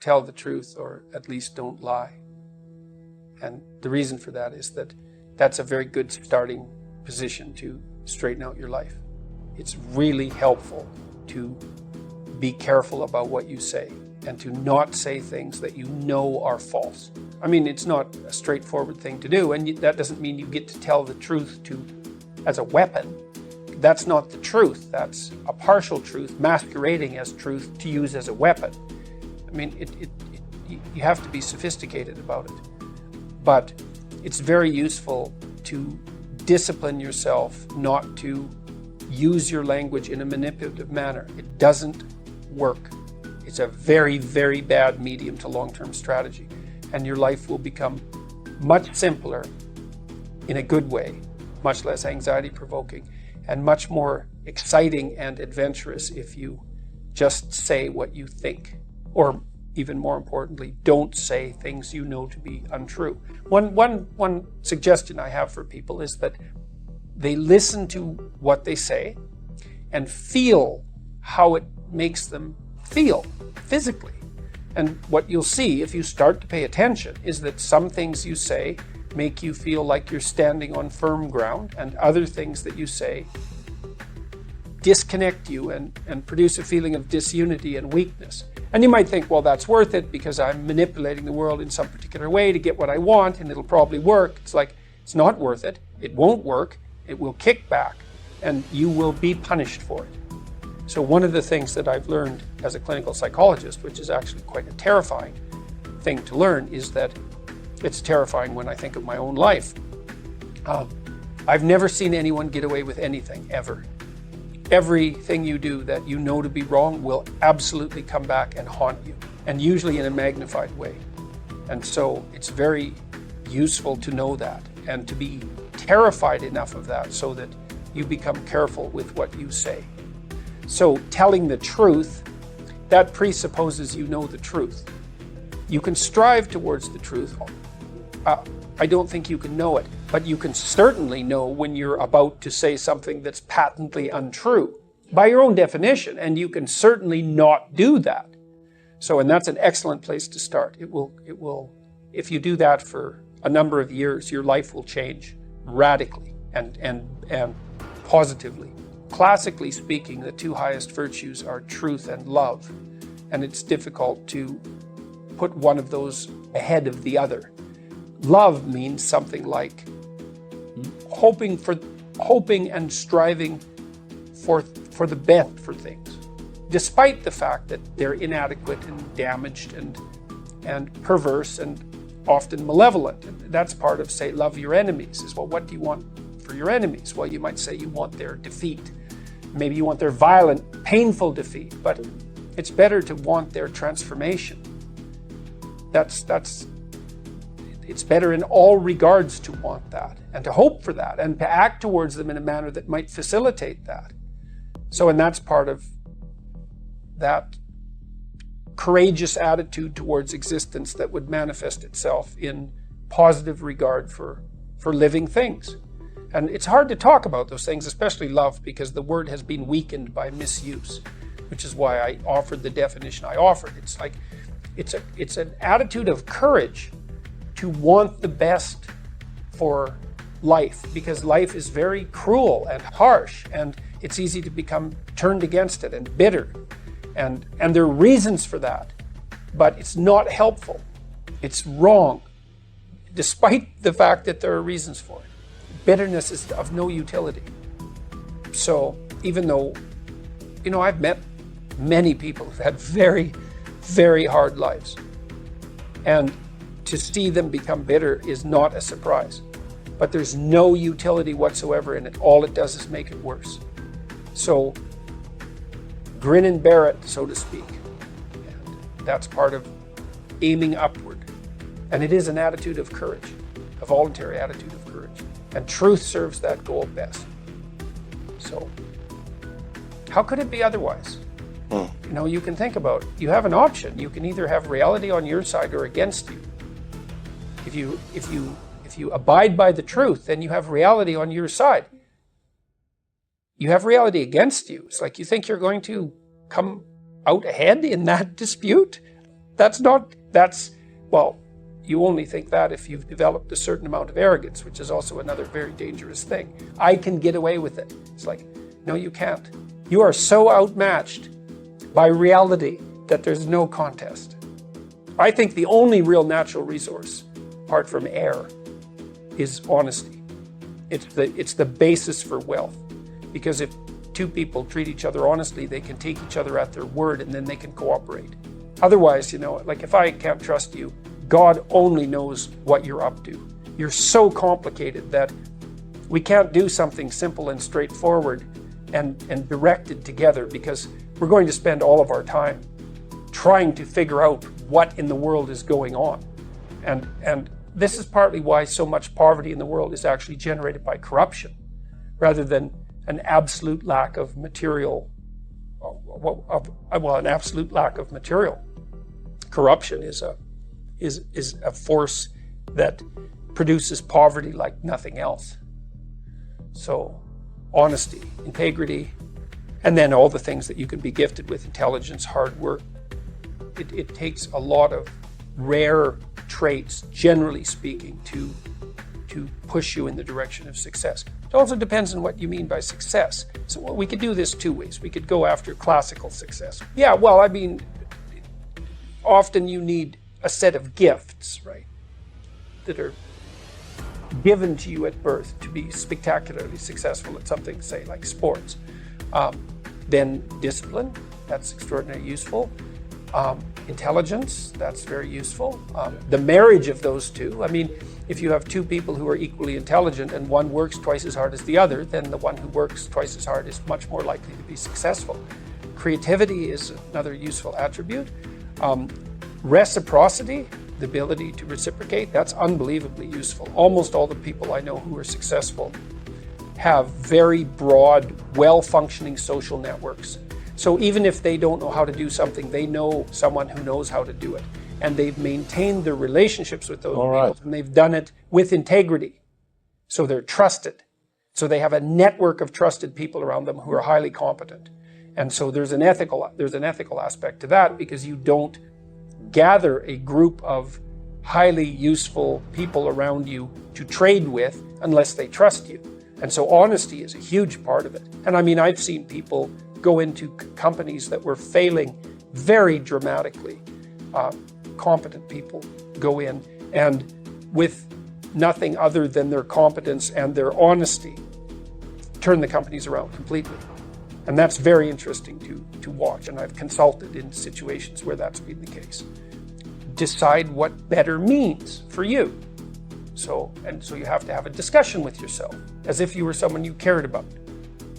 tell the truth, or at least don't lie. And the reason for that is that that's a very good starting position to straighten out your life. It's really helpful to be careful about what you say and to not say things that you know are false. I mean, it's not a straightforward thing to do, and that doesn't mean you get to tell the truth as a weapon. That's not the truth. That's a partial truth masquerading as truth to use as a weapon. I mean, you have to be sophisticated about it. But it's very useful to discipline yourself not to use your language in a manipulative manner. It doesn't work. It's a very, very bad medium to long-term strategy. And your life will become much simpler in a good way, much less anxiety-provoking, and much more exciting and adventurous if you just say what you think. Or even more importantly, don't say things you know to be untrue. One suggestion I have for people is that they listen to what they say and feel how it makes them feel physically. And what you'll see if you start to pay attention is that some things you say make you feel like you're standing on firm ground, and other things that you say disconnect you and produce a feeling of disunity and weakness. And you might think, well, that's worth it because I'm manipulating the world in some particular way to get what I want and it'll probably work. It's like, it's not worth it. It won't work. It will kick back and you will be punished for it. So one of the things that I've learned as a clinical psychologist, which is actually quite a terrifying thing to learn, is that it's terrifying when I think of my own life. I've never seen anyone get away with anything, ever. Everything you do that you know to be wrong will absolutely come back and haunt you, and usually in a magnified way. And so it's very useful to know that and to be terrified enough of that so that you become careful with what you say. So telling the truth, that presupposes you know the truth. You can strive towards the truth. I don't think you can know it, but you can certainly know when you're about to say something that's patently untrue by your own definition, and you can certainly not do that. So, and that's an excellent place to start. It will, if you do that for a number of years, your life will change radically and positively. Classically speaking, the two highest virtues are truth and love, and it's difficult to put one of those ahead of the other. Love means something like hoping and striving for the best for things, despite the fact that they're inadequate and damaged and perverse and often malevolent. And that's part of, say, love your enemies. Is, well, what do you want for your enemies? Well, you might say you want their defeat. Maybe you want their violent, painful defeat, but it's better to want their transformation. It's better in all regards to want that and to hope for that and to act towards them in a manner that might facilitate that. So, and that's part of that courageous attitude towards existence that would manifest itself in positive regard for living things. And it's hard to talk about those things, especially love, because the word has been weakened by misuse, which is why I offered the definition I offered. It's like, it's an attitude of courage to want the best for life, because life is very cruel and harsh, and it's easy to become turned against it and bitter. And there are reasons for that, but it's not helpful. It's wrong, despite the fact that there are reasons for it. Bitterness is of no utility. So even though, I've met many people who've had very, very hard lives, and to see them become bitter is not a surprise. But there's no utility whatsoever in it. All it does is make it worse. So grin and bear it, so to speak. And that's part of aiming upward. And it is an attitude of courage, a voluntary attitude of courage. And truth serves that goal best. So how could it be otherwise? You can think about, you have an option. You can either have reality on your side or against you. If you abide by the truth, then you have reality on your side. You have reality against you. It's like, you think you're going to come out ahead in that dispute? well, you only think that if you've developed a certain amount of arrogance, which is also another very dangerous thing. I can get away with it. It's like, no, you can't. You are so outmatched by reality that there's no contest. I think the only real natural resource, apart from air, is honesty. It's the basis for wealth. Because if two people treat each other honestly, they can take each other at their word and then they can cooperate. Otherwise, like if I can't trust you, God only knows what you're up to. You're so complicated that we can't do something simple and straightforward and directed together, because we're going to spend all of our time trying to figure out what in the world is going on. And this is partly why so much poverty in the world is actually generated by corruption, rather than an absolute lack of material, an absolute lack of material. Corruption is a force that produces poverty like nothing else. So honesty, integrity, and then all the things that you can be gifted with: intelligence, hard work. It takes a lot of rare traits, generally speaking, to push you in the direction of success. It also depends on what you mean by success. So we could do this two ways. We could go after classical success. Yeah, well, I mean, often you need a set of gifts, right, that are given to you at birth to be spectacularly successful at something, say, like sports. Then discipline, that's extraordinarily useful. Intelligence, that's very useful. The marriage of those two, I mean, if you have two people who are equally intelligent and one works twice as hard as the other, then the one who works twice as hard is much more likely to be successful. Creativity is another useful attribute. Reciprocity, the ability to reciprocate, that's unbelievably useful. Almost all the people I know who are successful have very broad, well-functioning social networks. So even if they don't know how to do something, they know someone who knows how to do it. And they've maintained their relationships with those people, and they've done it with integrity. So they're trusted. So they have a network of trusted people around them who are highly competent. And so there's an ethical aspect to that, because you don't gather a group of highly useful people around you to trade with unless they trust you. And so honesty is a huge part of it. And I mean, I've seen people go into companies that were failing very dramatically. Competent people go in and with nothing other than their competence and their honesty turn the companies around completely. And that's very interesting to watch. And I've consulted in situations where that's been the case. Decide what better means for you. So you have to have a discussion with yourself as if you were someone you cared about.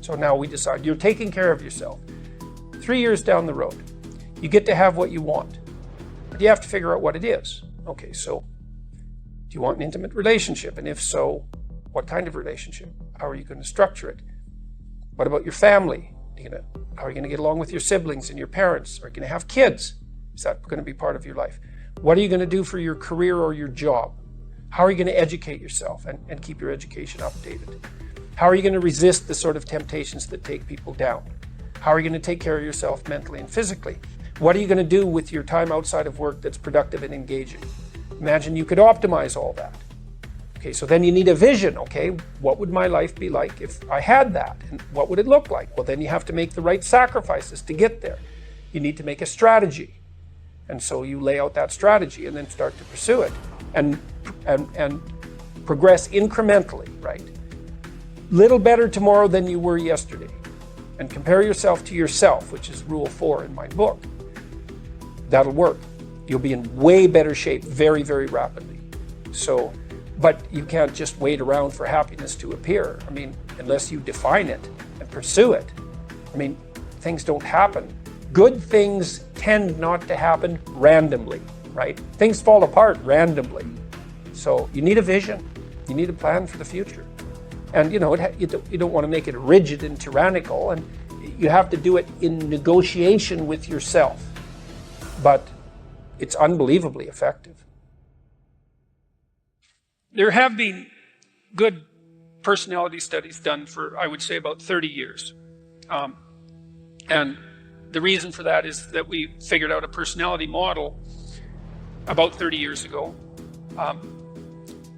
So now we decide you're taking care of yourself. 3 years down the road, you get to have what you want. But you have to figure out what it is. Okay, so do you want an intimate relationship? And if so, what kind of relationship? How are you going to structure it? What about your family? How are you going to get along with your siblings and your parents? Are you going to have kids? Is that going to be part of your life? What are you going to do for your career or your job? How are you going to educate yourself and keep your education updated? How are you going to resist the sort of temptations that take people down? How are you going to take care of yourself mentally and physically? What are you going to do with your time outside of work that's productive and engaging? Imagine you could optimize all that. Okay, so then you need a vision. Okay, what would my life be like if I had that? And what would it look like? Well, then you have to make the right sacrifices to get there. You need to make a strategy. And so you lay out that strategy and then start to pursue it and progress incrementally, right? Little better tomorrow than you were yesterday. And compare yourself to yourself, which is rule 4 in my book. That'll work. You'll be in way better shape very, very rapidly. So, but you can't just wait around for happiness to appear. I mean, unless you define it and pursue it. I mean, things don't happen. Good things tend not to happen randomly, right? Things fall apart randomly. So you need a vision. You need a plan for the future. And you don't want to make it rigid and tyrannical, and you have to do it in negotiation with yourself. But it's unbelievably effective. There have been good personality studies done for, I would say, about 30 years. And the reason for that is that we figured out a personality model about 30 years ago,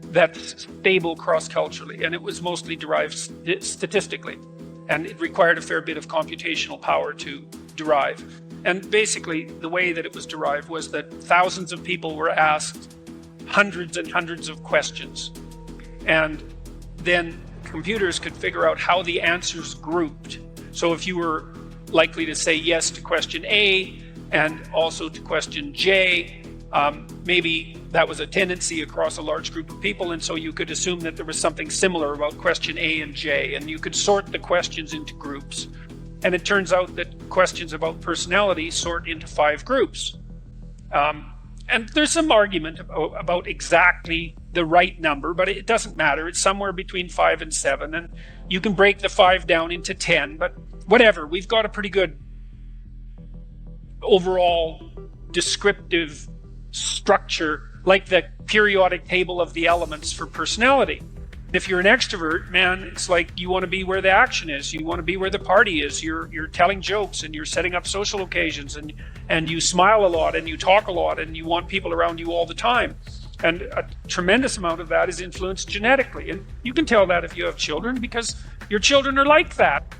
that's stable cross-culturally, and it was mostly derived statistically, and it required a fair bit of computational power to derive. And basically, the way that it was derived was that thousands of people were asked hundreds and hundreds of questions, and then computers could figure out how the answers grouped. So if you were likely to say yes to question A and also to question J, maybe that was a tendency across a large group of people, and so you could assume that there was something similar about question A and J, and you could sort the questions into groups. And it turns out that questions about personality sort into 5 groups. And there's some argument about exactly the right number, but it doesn't matter. It's somewhere between 5 and 7, and you can break the 5 down into 10, but whatever. We've got a pretty good overall descriptive structure, like the periodic table of the elements for personality. If you're an extrovert, man, it's like you want to be where the action is. You want to be where the party is. You're telling jokes, and you're setting up social occasions, and you smile a lot, and you talk a lot, and you want people around you all the time. And a tremendous amount of that is influenced genetically. And you can tell that if you have children, because your children are like that.